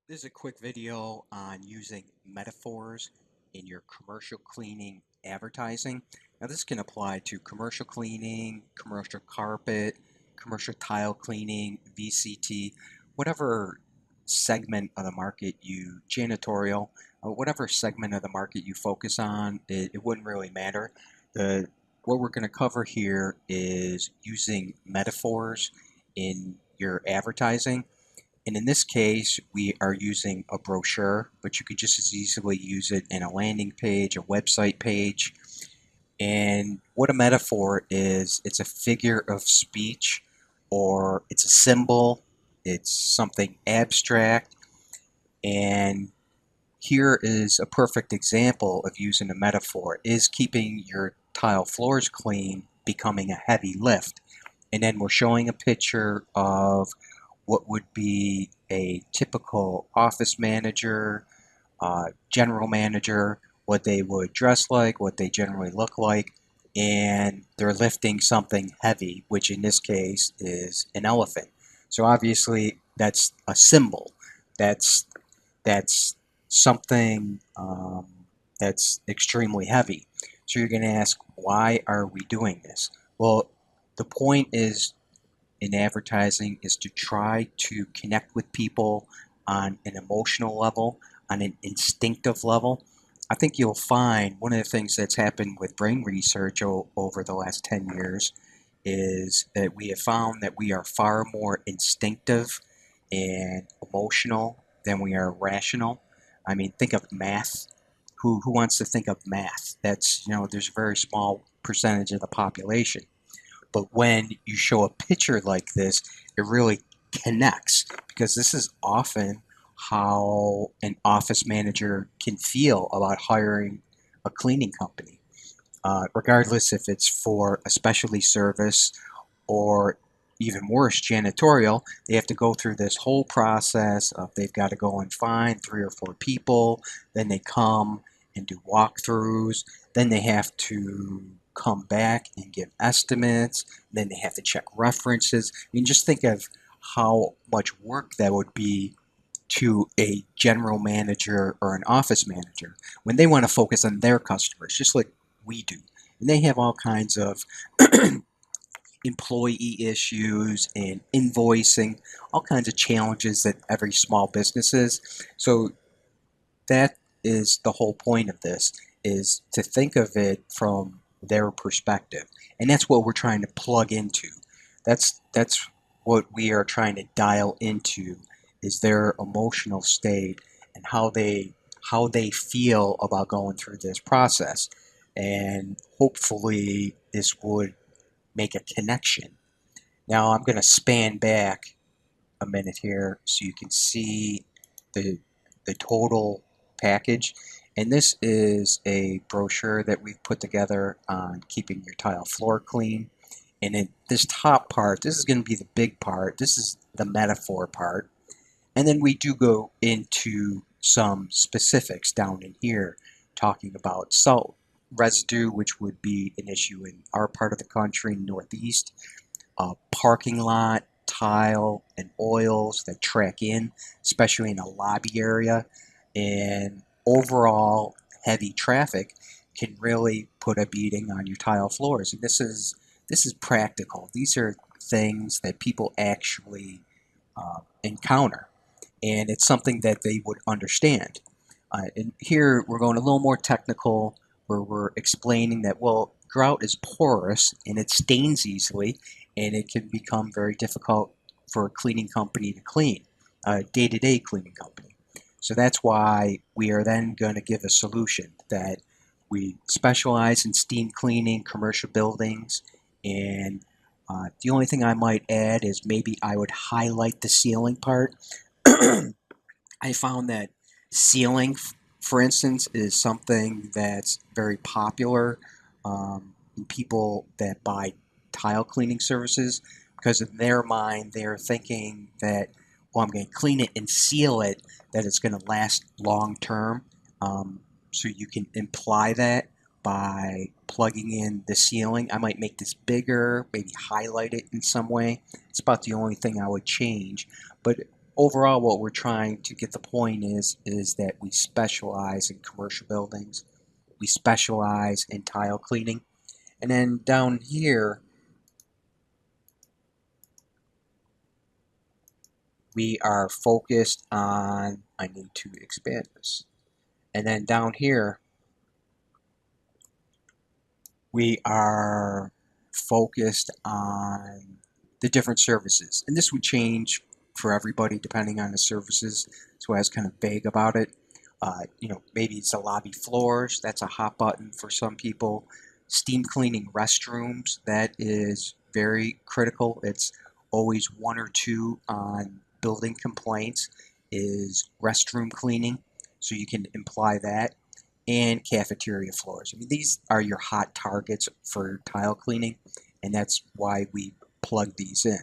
This is a quick video on using metaphors in your commercial cleaning advertising. Now, this can apply to commercial cleaning, commercial carpet, commercial tile cleaning, VCT, whatever segment of the market janitorial, whatever segment of the market you focus on, it wouldn't really matter. What we're going to cover here is using metaphors in your advertising. And in this case, we are using a brochure, but you could just as easily use it in a landing page, a website page. And what a metaphor is, it's a figure of speech, or it's a symbol, it's something abstract. And here is a perfect example of using a metaphor, is keeping your tile floors clean becoming a heavy lift. And then we're showing a picture of what would be a typical office manager, general manager, what they would dress like, what they generally look like, and they're lifting something heavy, which in this case is an elephant. So obviously that's a symbol. That's that's something that's extremely heavy. So you're going to ask, why are we doing this? Well, the point is in advertising is to try to connect with people on an emotional level, on an instinctive level. I think you'll find one of the things that's happened with brain research over the last 10 years is that we have found that we are far more instinctive and emotional than we are rational. I mean, think of math. Who wants to think of math? That's, there's a very small percentage of the population. But when you show a picture like this, it really connects because this is often how an office manager can feel about hiring a cleaning company, regardless if it's for a specialty service or even worse, janitorial. They have to go through this whole process of they've got to go and find 3 or 4 people, then they come and do walkthroughs, then they have to come back and give estimates, then they have to check references. I mean, just think of how much work that would be to a general manager or an office manager when they want to focus on their customers, just like we do. And they have all kinds of employee issues and invoicing, all kinds of challenges that every small business is. So that is the whole point of this, is to think of it from their perspective. And that's what we're trying to plug into. That's what we are trying to dial into, is their emotional state and how they feel about going through this process. And hopefully this would make a connection. Now I'm going to span back a minute here so you can see the, the total package. And this is a brochure that we've put together on keeping your tile floor clean. And in this top part, this is going to be the big part. This is the metaphor part. And then we do go into some specifics down in here, talking about salt residue, which would be an issue in our part of the country, Northeast, parking lot, tile, and oils that track in, especially in a lobby area. And overall, heavy traffic can really put a beating on your tile floors. And this is practical. These are things that people actually encounter, and it's something that they would understand. And here we're going a little more technical, where we're explaining that, well, grout is porous and it stains easily, and it can become very difficult for a cleaning company to clean, a day-to-day cleaning company. So that's why we are then going to give a solution that we specialize in steam cleaning, commercial buildings, and the only thing I might add is maybe I would highlight the sealing part. I found that sealing, for instance, is something that's very popular in people that buy tile cleaning services, because in their mind they're thinking that, well, I'm going to clean it and seal it, that it's going to last long term. So you can imply that by plugging in the sealing. I might make this bigger, maybe highlight it in some way. It's about the only thing I would change. But overall, what we're trying to get the point is that we specialize in commercial buildings. We specialize in tile cleaning. And then down here, we are focused on, I need to expand this. And then down here, we are focused on the different services. And this would change for everybody depending on the services. So I was kind of vague about it. Maybe it's the lobby floors. That's a hot button for some people. Steam cleaning restrooms. That is very critical. It's always one or two on building complaints is restroom cleaning. So you can imply that. And cafeteria floors. I mean, these are your hot targets for tile cleaning, and that's why we plug these in.